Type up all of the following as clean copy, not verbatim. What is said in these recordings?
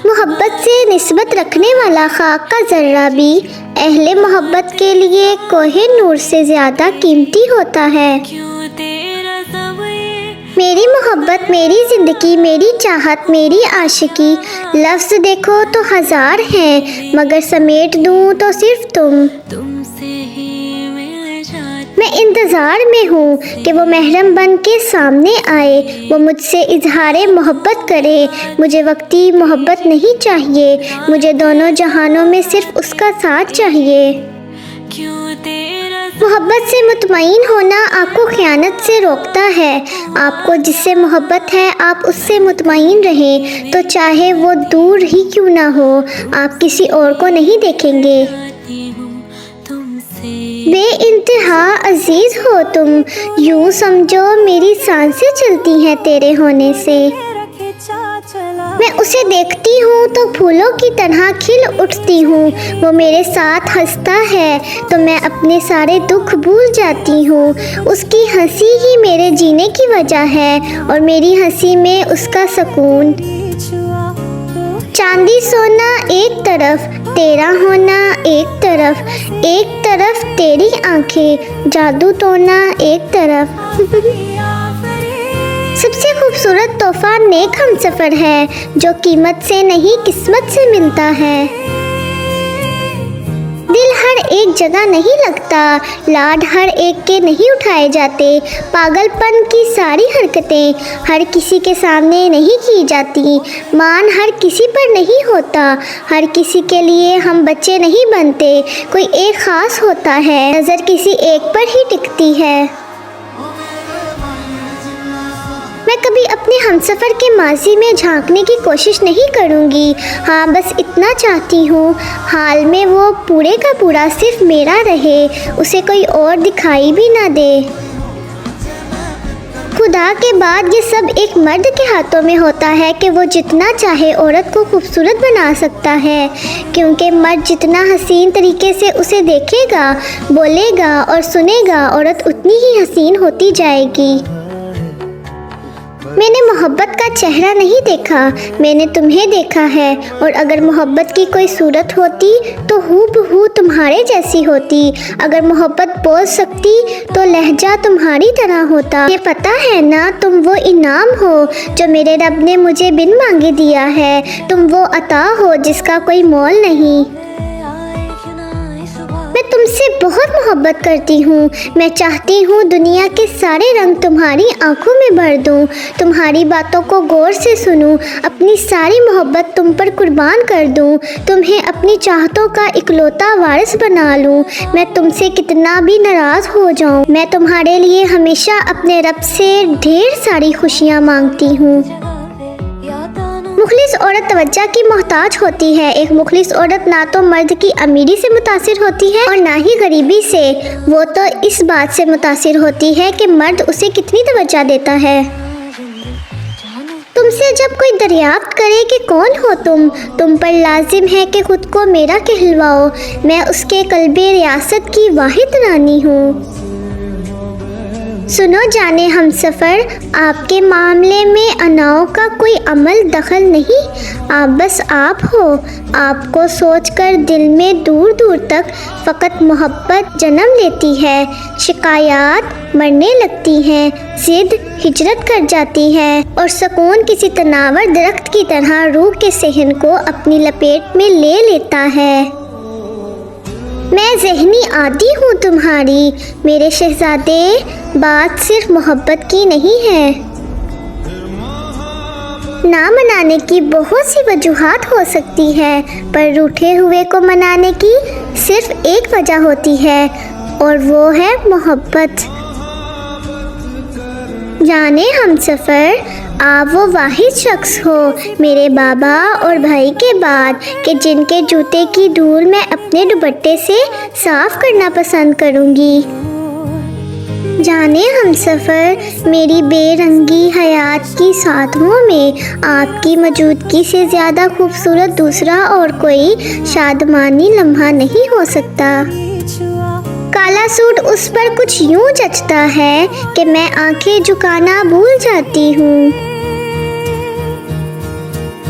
محبت سے نسبت رکھنے والا خاک کا ذرہ بھی اہل محبت کے لیے کوہ نور سے زیادہ قیمتی ہوتا ہے۔ میری محبت، میری زندگی، میری چاہت، میری عاشقی، لفظ دیکھو تو ہزار ہیں مگر سمیٹ دوں تو صرف تم۔ میں انتظار میں ہوں کہ وہ محرم بن کے سامنے آئے، وہ مجھ سے اظہار محبت کرے۔ مجھے وقتی محبت نہیں چاہیے، مجھے دونوں جہانوں میں صرف اس کا ساتھ چاہیے۔ محبت سے مطمئن ہونا آپ کو خیانت سے روکتا ہے۔ آپ کو جس سے محبت ہے آپ اس سے مطمئن رہیں، تو چاہے وہ دور ہی کیوں نہ ہو، آپ کسی اور کو نہیں دیکھیں گے۔ بے انتہا عزیز ہو تم، یوں سمجھو میری سانسیں چلتی ہیں تیرے ہونے سے۔ میں اسے دیکھتی ہوں تو پھولوں کی طرح کھل اٹھتی ہوں، وہ میرے ساتھ ہنستا ہے تو میں اپنے سارے دکھ بھول جاتی ہوں۔ اس کی ہنسی ہی میرے جینے کی وجہ ہے اور میری ہنسی میں اس کا سکون۔ چاندی سونا ایک طرف، تیرا ہونا ایک طرف، ایک طرف تیری آنکھیں، جادو ٹونا ایک طرف۔ سب سے خوبصورت تحفہ نیک ہم سفر ہے، جو قیمت سے نہیں قسمت سے ملتا ہے۔ دل ہر ایک جگہ نہیں لگتا، لاڈ ہر ایک کے نہیں اٹھائے جاتے، پاگل پن کی ساری حرکتیں ہر کسی کے سامنے نہیں کی جاتی، مان ہر کسی پر نہیں ہوتا، ہر کسی کے لیے ہم بچے نہیں بنتے، کوئی ایک خاص ہوتا ہے، نظر کسی ایک پر ہی ٹکتی ہے۔ میں کبھی اپنے ہمسفر کے ماضی میں جھانکنے کی کوشش نہیں کروں گی، ہاں بس اتنا چاہتی ہوں حال میں وہ پورے کا پورا صرف میرا رہے، اسے کوئی اور دکھائی بھی نہ دے۔ خدا کے بعد یہ سب ایک مرد کے ہاتھوں میں ہوتا ہے کہ وہ جتنا چاہے عورت کو خوبصورت بنا سکتا ہے، کیونکہ مرد جتنا حسین طریقے سے اسے دیکھے گا، بولے گا اور سنے گا، عورت اتنی ہی حسین ہوتی جائے گی۔ میں نے محبت کا چہرہ نہیں دیکھا، میں نے تمہیں دیکھا ہے، اور اگر محبت کی کوئی صورت ہوتی تو ہو بہو تمہارے جیسی ہوتی، اگر محبت بول سکتی تو لہجہ تمہاری طرح ہوتا۔ یہ پتہ ہے نا تم وہ انعام ہو جو میرے رب نے مجھے بن مانگے دیا ہے، تم وہ عطا ہو جس کا کوئی مول نہیں۔ میں تم سے بہت محبت کرتی ہوں، میں چاہتی ہوں دنیا کے سارے رنگ تمہاری آنکھوں میں بھر دوں، تمہاری باتوں کو غور سے سنوں، اپنی ساری محبت تم پر قربان کر دوں، تمہیں اپنی چاہتوں کا اکلوتا وارث بنا لوں، میں تم سے کتنا بھی ناراض ہو جاؤں، میں تمہارے لیے ہمیشہ اپنے رب سے ڈھیر ساری خوشیاں مانگتی ہوں۔ مخلص عورت توجہ کی محتاج ہوتی ہے، ایک مخلص عورت نہ تو مرد کی امیری سے متاثر ہوتی ہے اور نہ ہی غریبی سے، وہ تو اس بات سے متاثر ہوتی ہے کہ مرد اسے کتنی توجہ دیتا ہے۔ تم سے جب کوئی دریافت کرے کہ کون ہو تم پر لازم ہے کہ خود کو میرا کہلواؤ، میں اس کے قلب ریاست کی واحد رانی ہوں۔ سنو جانے ہم سفر، آپ کے معاملے میں اناؤں کا کوئی عمل دخل نہیں، آپ بس آپ ہو، آپ کو سوچ کر دل میں دور دور تک فقط محبت جنم لیتی ہے، شکایات مرنے لگتی ہیں، ضد ہجرت کر جاتی ہے، اور سکون کسی تناور درخت کی طرح روح کے صحن کو اپنی لپیٹ میں لے لیتا ہے۔ میں ذہنی عادی ہوں تمہاری، میرے شہزادے، بات صرف محبت کی نہیں ہے۔ نہ منانے کی بہت سی وجوہات ہو سکتی ہے، پر روٹھے ہوئے کو منانے کی صرف ایک وجہ ہوتی ہے، اور وہ ہے محبت۔ جانے ہم سفر، آپ وہ واحد شخص ہو میرے بابا اور بھائی کے بعد کہ جن کے جوتے کی دھول میں اپنے دوپٹے سے صاف کرنا پسند کروں گی۔ جانے ہم سفر، میری بے رنگی حیات کی ساتھوں میں آپ کی موجودگی سے زیادہ خوبصورت دوسرا اور کوئی شادمانی لمحہ نہیں ہو سکتا۔ کالا سوٹ اس پر کچھ یوں جچتا ہے کہ میں آنکھیں جھکانا بھول جاتی ہوں۔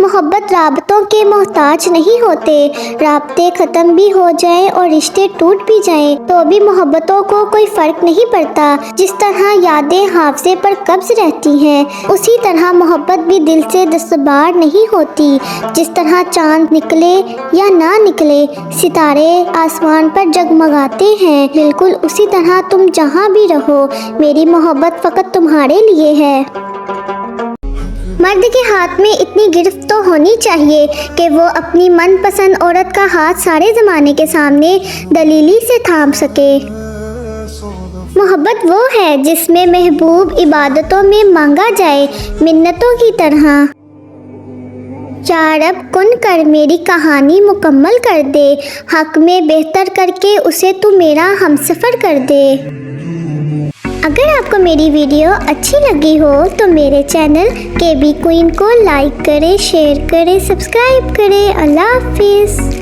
محبت رابطوں کے محتاج نہیں ہوتے، رابطے ختم بھی ہو جائیں اور رشتے ٹوٹ بھی جائیں تو بھی محبتوں کو کوئی فرق نہیں پڑتا۔ جس طرح یادیں حافظے پر قبض رہتی ہیں، اسی طرح محبت بھی دل سے دستبار نہیں ہوتی۔ جس طرح چاند نکلے یا نہ نکلے، ستارے آسمان پر جگمگاتے ہیں، بالکل اسی طرح تم جہاں بھی رہو، میری محبت فقط تمہارے لیے ہے۔ مرد کے ہاتھ میں اتنی گرفت تو ہونی چاہیے کہ وہ اپنی من پسند عورت کا ہاتھ سارے زمانے کے سامنے دلیلی سے تھام سکے۔ محبت وہ ہے جس میں محبوب عبادتوں میں مانگا جائے، منتوں کی طرح۔ یا رب کن کر میری کہانی مکمل کر دے، حق میں بہتر کر کے اسے تو میرا ہمسفر کر دے۔ اگر آپ کو میری ویڈیو اچھی لگی ہو تو میرے چینل KB کوئین کو لائک کریں، شیئر کریں، سبسکرائب کریں۔ اللہ حافظ۔